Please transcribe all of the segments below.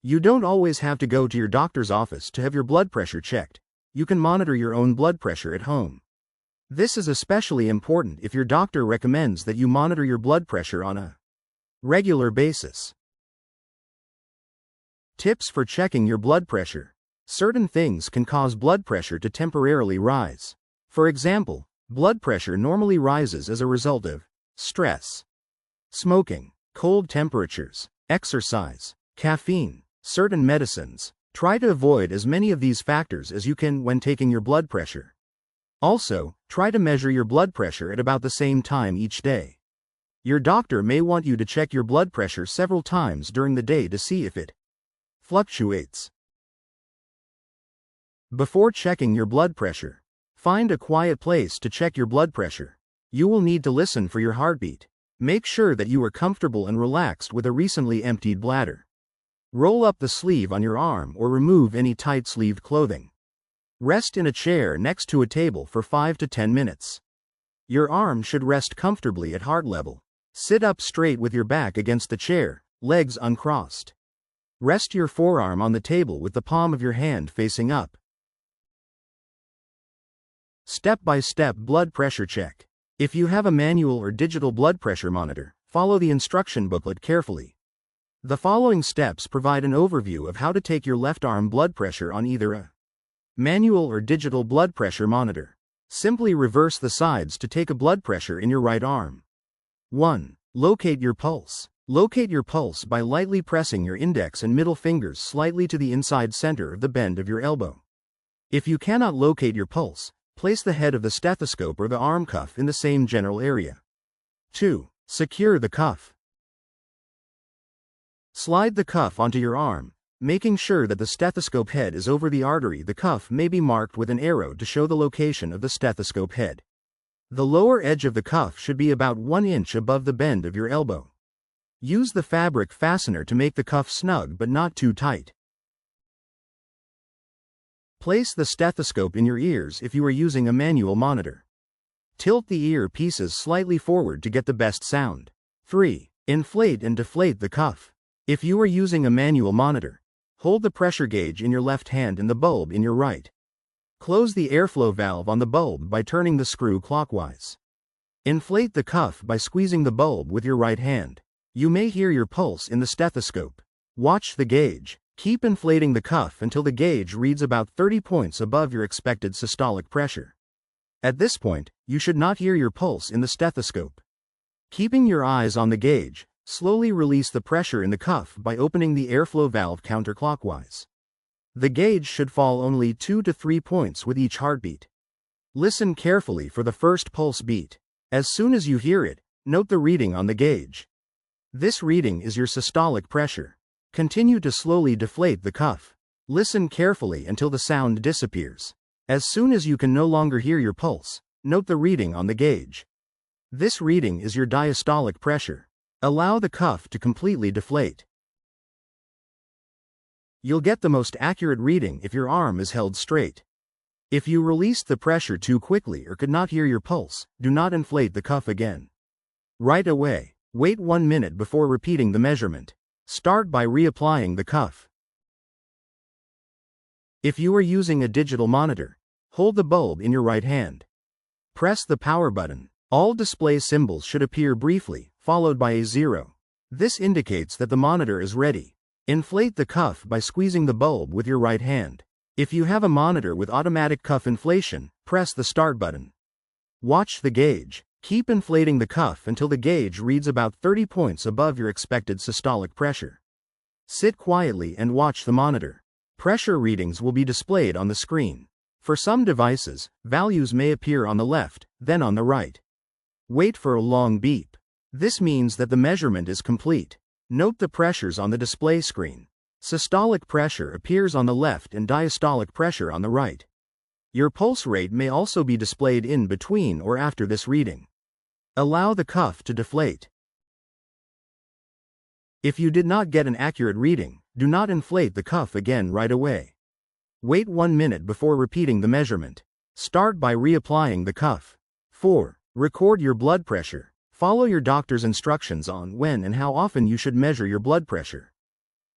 You don't always have to go to your doctor's office to have your blood pressure checked. You can monitor your own blood pressure at home. This is especially important if your doctor recommends that you monitor your blood pressure on a regular basis. Tips for checking your blood pressure. Certain things can cause blood pressure to temporarily rise. For example, blood pressure normally rises as a result of stress, smoking, cold temperatures, exercise, caffeine, certain medicines. Try to avoid as many of these factors as you can when taking your blood pressure. Also, try to measure your blood pressure at about the same time each day. Your doctor may want you to check your blood pressure several times during the day to see if it fluctuates. Before checking your blood pressure, find a quiet place to check your blood pressure. You will need to listen for your heartbeat. Make sure that you are comfortable and relaxed with a recently emptied bladder. Roll up the sleeve on your arm or remove any tight-sleeved clothing. Rest in a chair next to a table for 5 to 10 minutes. Your arm should rest comfortably at heart level. Sit up straight with your back against the chair, legs uncrossed. Rest your forearm on the table with the palm of your hand facing up. Step-by-step blood pressure check. If you have a manual or digital blood pressure monitor, follow the instruction booklet carefully. The following steps provide an overview of how to take your left arm blood pressure on either a manual or digital blood pressure monitor. Simply reverse the sides to take a blood pressure in your right arm. 1. Locate your pulse. Locate your pulse by lightly pressing your index and middle fingers slightly to the inside center of the bend of your elbow. If you cannot locate your pulse, place the head of the stethoscope or the arm cuff in the same general area. 2. Secure the cuff. Slide the cuff onto your arm, making sure that the stethoscope head is over the artery. The cuff may be marked with an arrow to show the location of the stethoscope head. The lower edge of the cuff should be about 1 inch above the bend of your elbow. Use the fabric fastener to make the cuff snug but not too tight. Place the stethoscope in your ears if you are using a manual monitor. Tilt the ear pieces slightly forward to get the best sound. 3. Inflate and deflate the cuff. If you are using a manual monitor, hold the pressure gauge in your left hand and the bulb in your right. Close the airflow valve on the bulb by turning the screw clockwise. Inflate the cuff by squeezing the bulb with your right hand. You may hear your pulse in the stethoscope. Watch the gauge. Keep inflating the cuff until the gauge reads about 30 points above your expected systolic pressure. At this point, you should not hear your pulse in the stethoscope. Keeping your eyes on the gauge, slowly release the pressure in the cuff by opening the airflow valve counterclockwise. The gauge should fall only 2 to 3 points with each heartbeat. Listen carefully for the first pulse beat. As soon as you hear it, note the reading on the gauge. This reading is your systolic pressure. Continue to slowly deflate the cuff. Listen carefully until the sound disappears. As soon as you can no longer hear your pulse, note the reading on the gauge. This reading is your diastolic pressure. Allow the cuff to completely deflate. You'll get the most accurate reading if your arm is held straight. If you released the pressure too quickly or could not hear your pulse, do not inflate the cuff again. Right away, wait 1 minute before repeating the measurement. Start by reapplying the cuff. If you are using a digital monitor, hold the bulb in your right hand. Press the power button. All display symbols should appear briefly, followed by a 0. This indicates that the monitor is ready. Inflate the cuff by squeezing the bulb with your right hand. If you have a monitor with automatic cuff inflation, press the start button. Watch the gauge. Keep inflating the cuff until the gauge reads about 30 points above your expected systolic pressure. Sit quietly and watch the monitor. Pressure readings will be displayed on the screen. For some devices, values may appear on the left, then on the right. Wait for a long beep. This means that the measurement is complete. Note the pressures on the display screen. Systolic pressure appears on the left and diastolic pressure on the right. Your pulse rate may also be displayed in between or after this reading. Allow the cuff to deflate. If you did not get an accurate reading, do not inflate the cuff again right away. Wait 1 minute before repeating the measurement. Start by reapplying the cuff. 4. Record your blood pressure. Follow your doctor's instructions on when and how often you should measure your blood pressure.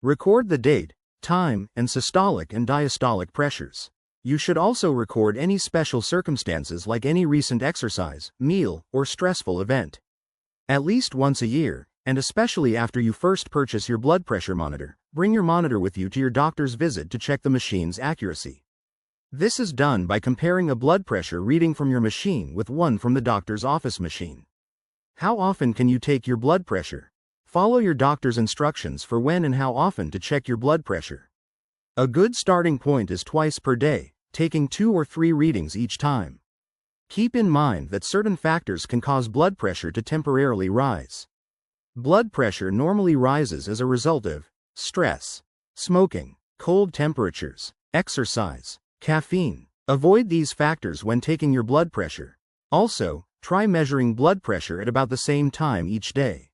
Record the date, time, and systolic and diastolic pressures. You should also record any special circumstances like any recent exercise, meal, or stressful event. At least once a year, and especially after you first purchase your blood pressure monitor, bring your monitor with you to your doctor's visit to check the machine's accuracy. This is done by comparing a blood pressure reading from your machine with one from the doctor's office machine. How often can you take your blood pressure? Follow your doctor's instructions for when and how often to check your blood pressure. A good starting point is twice per day, taking 2 or 3 readings each time. Keep in mind that certain factors can cause blood pressure to temporarily rise. Blood pressure normally rises as a result of stress, smoking, cold temperatures, exercise, caffeine. Avoid these factors when taking your blood pressure. Also, try measuring blood pressure at about the same time each day.